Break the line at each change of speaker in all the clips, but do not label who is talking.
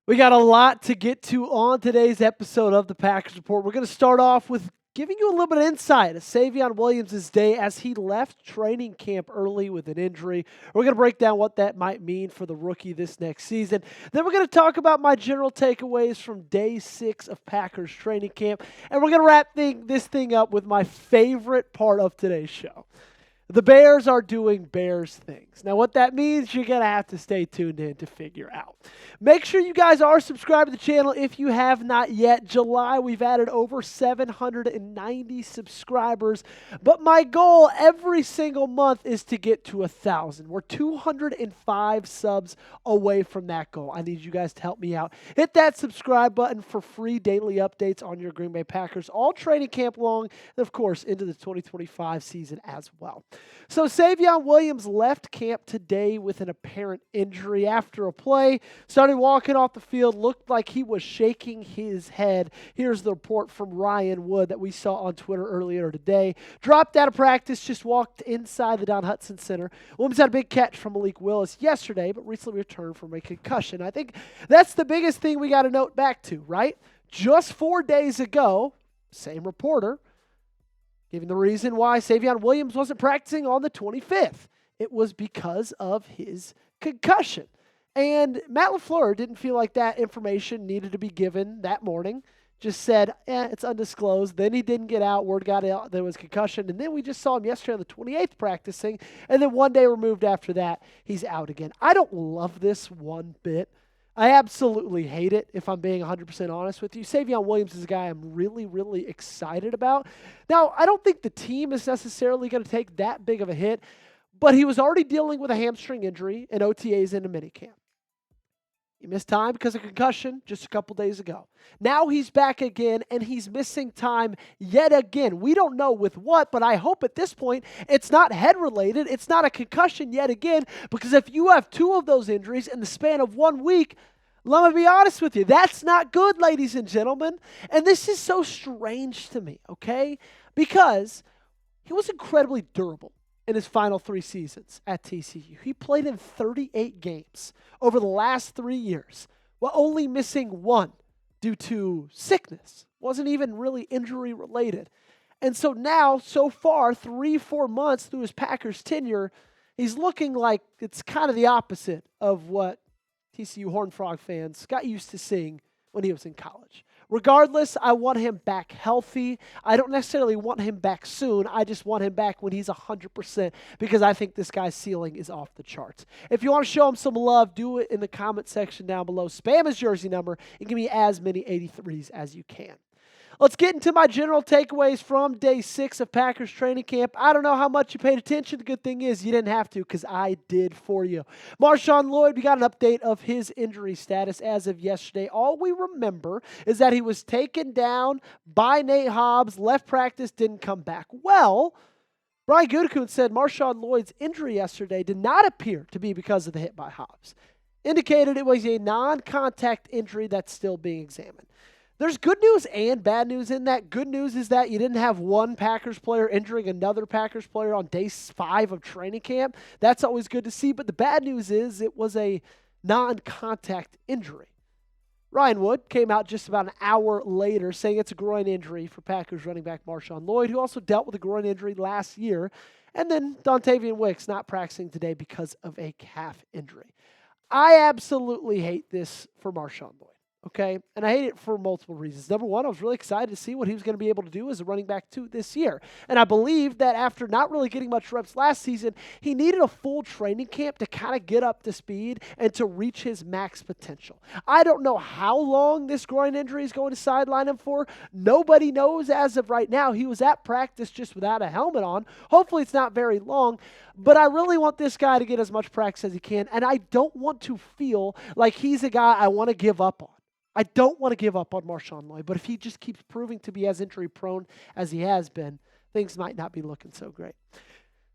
We got a lot to get to on today's episode of the Packers Report. We're going to start off with giving you a little bit of insight of Savion Williams' day as he left training camp early with an injury. We're going to break down what that might mean for the rookie this next season. Then we're going to talk about my general takeaways from day 6 of Packers training camp. And we're going to wrap this thing up with my favorite part of today's show. The Bears are doing Bears things. Now, what that means, you're going to have to stay tuned in to figure out. Make sure you guys are subscribed to the channel if you have not yet. July, we've added over 790 subscribers. But my goal every single month is to get to 1,000. We're 205 subs away from that goal. I need you guys to help me out. Hit that subscribe button for free daily updates on your Green Bay Packers, all training camp long, and of course, into the 2025 season as well. So Savion Williams left camp today with an apparent injury after a play. Started walking off the field, looked like he was shaking his head. Here's the report from Ryan Wood that we saw on Twitter earlier today. Dropped out of practice, just walked inside the Don Hutson Center. Williams had a big catch from Malik Willis yesterday, but recently returned from a concussion. I think that's the biggest thing we got to note back to, right? Just 4 days ago, same reporter, giving the reason why Savion Williams wasn't practicing on the 25th. It was because of his concussion. And Matt LaFleur didn't feel like that information needed to be given that morning. Just said, it's undisclosed. Then he didn't get out. Word got out there was concussion. And then we just saw him yesterday on the 28th practicing. And then one day removed after that, he's out again. I don't love this one bit. I absolutely hate it, if I'm being 100% honest with you. Savion Williams is a guy I'm really, really excited about. Now, I don't think the team is necessarily going to take that big of a hit, but he was already dealing with a hamstring injury in OTAs and a minicamp. He missed time because of concussion just a couple days ago. Now he's back again, and he's missing time yet again. We don't know with what, but I hope at this point it's not head-related. It's not a concussion yet again, because if you have 2 of those injuries in the span of 1 week, let me be honest with you, that's not good, ladies and gentlemen. And this is so strange to me, okay? Because he was incredibly durable in his final 3 seasons at TCU. He played in 38 games over the last 3 years, while only missing 1 due to sickness. Wasn't even really injury related. And so now, so far, 3-4 months through his Packers tenure, he's looking like it's kind of the opposite of what TCU Horned Frog fans got used to seeing when he was in college. Regardless, I want him back healthy. I don't necessarily want him back soon. I just want him back when he's 100% because I think this guy's ceiling is off the charts. If you want to show him some love, do it in the comment section down below. Spam his jersey number and give me as many 83s as you can. Let's get into my general takeaways from day 6 of Packers training camp. I don't know how much you paid attention. The good thing is you didn't have to because I did for you. MarShawn Lloyd, we got an update of his injury status as of yesterday. All we remember is that he was taken down by Nate Hobbs, left practice, didn't come back. Well, Brian Gutekunst said MarShawn Lloyd's injury yesterday did not appear to be because of the hit by Hobbs. Indicated it was a non-contact injury that's still being examined. There's good news and bad news in that. Good news is that you didn't have one Packers player injuring another Packers player on day 5 of training camp. That's always good to see. But the bad news is it was a non-contact injury. Ryan Wood came out just about an hour later saying it's a groin injury for Packers running back MarShawn Lloyd, who also dealt with a groin injury last year. And then Dontavian Wicks not practicing today because of a calf injury. I absolutely hate this for MarShawn Lloyd. Okay, and I hate it for multiple reasons. Number one, I was really excited to see what he was going to be able to do as a running back too this year. And I believe that after not really getting much reps last season, he needed a full training camp to kind of get up to speed and to reach his max potential. I don't know how long this groin injury is going to sideline him for. Nobody knows as of right now. He was at practice just without a helmet on. Hopefully it's not very long. But I really want this guy to get as much practice as he can. And I don't want to feel like he's a guy I want to give up on. I don't want to give up on MarShawn Lloyd, but if he just keeps proving to be as injury-prone as he has been, things might not be looking so great.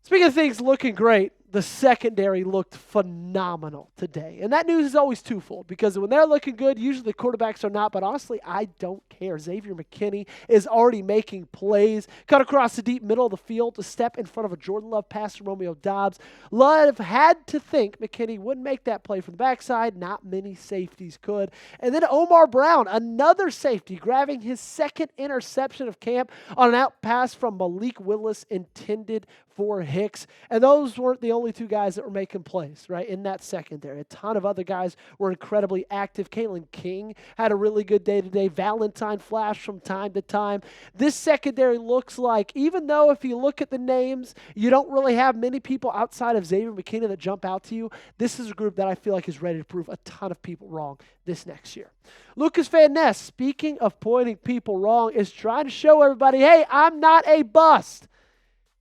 Speaking of things looking great, the secondary looked phenomenal today. And that news is always twofold because when they're looking good, usually the quarterbacks are not. But honestly, I don't care. Xavier McKinney is already making plays. Cut across the deep middle of the field to step in front of a Jordan Love pass to Romeo Doubs. Love had to think McKinney wouldn't make that play from the backside. Not many safeties could. And then Omar Brown, another safety, grabbing his second interception of camp on an out pass from Malik Willis intended for Hicks. And those weren't the only two guys that were making plays, right, in that secondary. A ton of other guys were incredibly active. Kalen King had a really good day today. Valentine flashed from time to time. This secondary looks like, even though if you look at the names, you don't really have many people outside of Xavier McKinney that jump out to you, this is a group that I feel like is ready to prove a ton of people wrong this next year. Lukas Van Ness, speaking of pointing people wrong, is trying to show everybody, hey, I'm not a bust.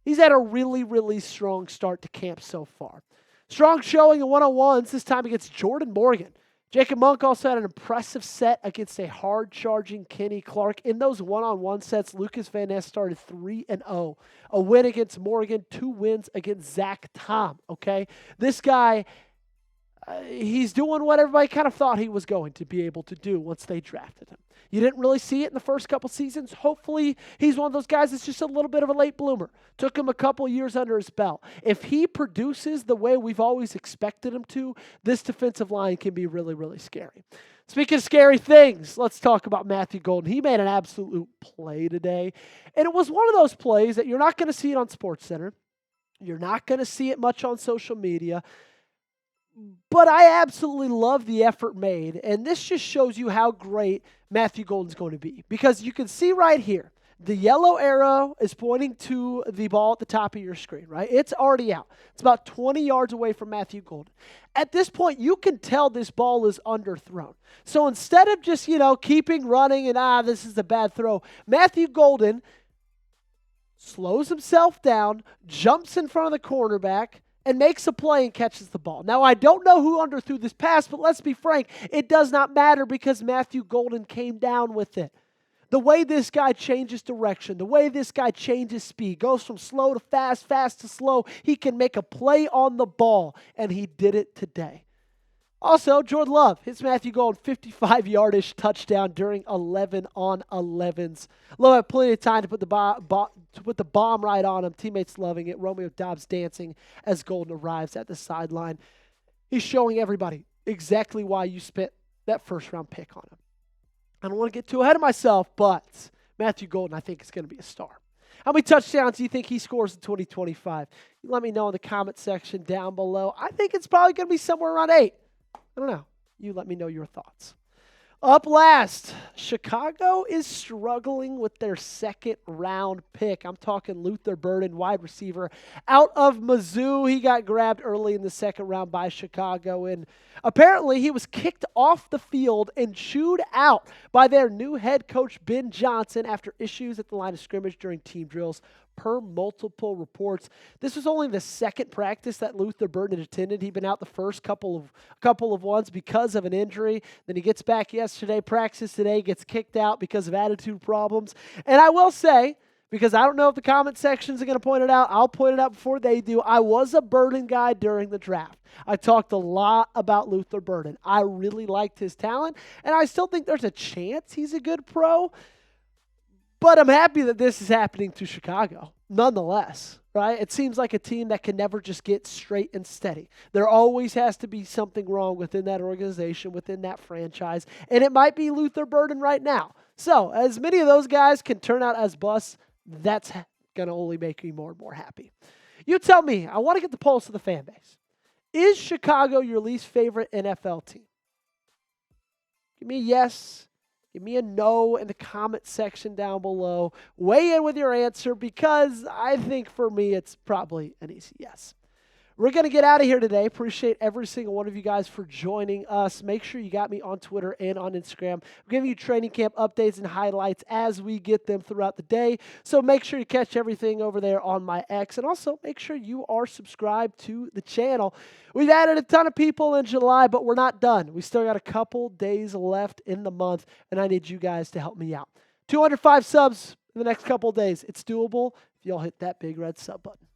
He's had a really, really strong start to camp so far. Strong showing in one-on-ones, this time against Jordan Morgan. Jacob Monk also had an impressive set against a hard-charging Kenny Clark. In those one-on-one sets, Lukas Van Ness started 3-0. A win against Morgan, 2 wins against Zach Tom, okay? This guy, he's doing what everybody kind of thought he was going to be able to do once they drafted him. You didn't really see it in the first couple seasons. Hopefully, he's one of those guys that's just a little bit of a late bloomer. Took him a couple years under his belt. If he produces the way we've always expected him to, this defensive line can be really, really scary. Speaking of scary things, let's talk about Matthew Golden. He made an absolute play today. And it was one of those plays that you're not going to see it on SportsCenter. You're not going to see it much on social media. But I absolutely love the effort made, and this just shows you how great Matthew Golden's going to be. Because you can see right here, the yellow arrow is pointing to the ball at the top of your screen, right? It's already out. It's about 20 yards away from Matthew Golden. At this point, you can tell this ball is underthrown. So instead of just, keeping running and, this is a bad throw, Matthew Golden slows himself down, jumps in front of the cornerback, and makes a play and catches the ball. Now, I don't know who underthrew this pass, but let's be frank, it does not matter because Matthew Golden came down with it. The way this guy changes direction, the way this guy changes speed, goes from slow to fast, fast to slow, he can make a play on the ball, and he did it today. Also, Jordan Love hits Matthew Golden 55-yardish touchdown during 11-on-11s. Love had plenty of time to put the bomb right on him. Teammates loving it. Romeo Doubs dancing as Golden arrives at the sideline. He's showing everybody exactly why you spent that first-round pick on him. I don't want to get too ahead of myself, but Matthew Golden, I think, is going to be a star. How many touchdowns do you think he scores in 2025? You let me know in the comment section down below. I think it's probably going to be somewhere around 8. I don't know. You let me know your thoughts. Up last, Chicago is struggling with their second-round pick. I'm talking Luther Burton, wide receiver, out of Mizzou. He got grabbed early in the second round by Chicago, and apparently he was kicked off the field and chewed out by their new head coach, Ben Johnson, after issues at the line of scrimmage during team drills. Per multiple reports, this was only the second practice that Luther Burton had attended. He'd been out the first couple of ones because of an injury. Then he gets back yesterday, practices today, gets kicked out because of attitude problems. And I will say, because I don't know if the comment sections are going to point it out, I'll point it out before they do. I was a Burton guy during the draft. I talked a lot about Luther Burton. I really liked his talent, and I still think there's a chance he's a good pro. But I'm happy that this is happening to Chicago, nonetheless, right? It seems like a team that can never just get straight and steady. There always has to be something wrong within that organization, within that franchise, and it might be Luther Burton right now. So, as many of those guys can turn out as busts, that's going to only make me more and more happy. You tell me, I want to get the pulse of the fan base. Is Chicago your least favorite NFL team? Give me a yes. Give me a no in the comment section down below. Weigh in with your answer because I think for me it's probably an easy yes. We're going to get out of here today. Appreciate every single one of you guys for joining us. Make sure you got me on Twitter and on Instagram. I'm giving you training camp updates and highlights as we get them throughout the day. So make sure you catch everything over there on my X. And also make sure you are subscribed to the channel. We've added a ton of people in July, but we're not done. We still got a couple days left in the month, and I need you guys to help me out. 205 subs in the next couple of days. It's doable if y'all hit that big red sub button.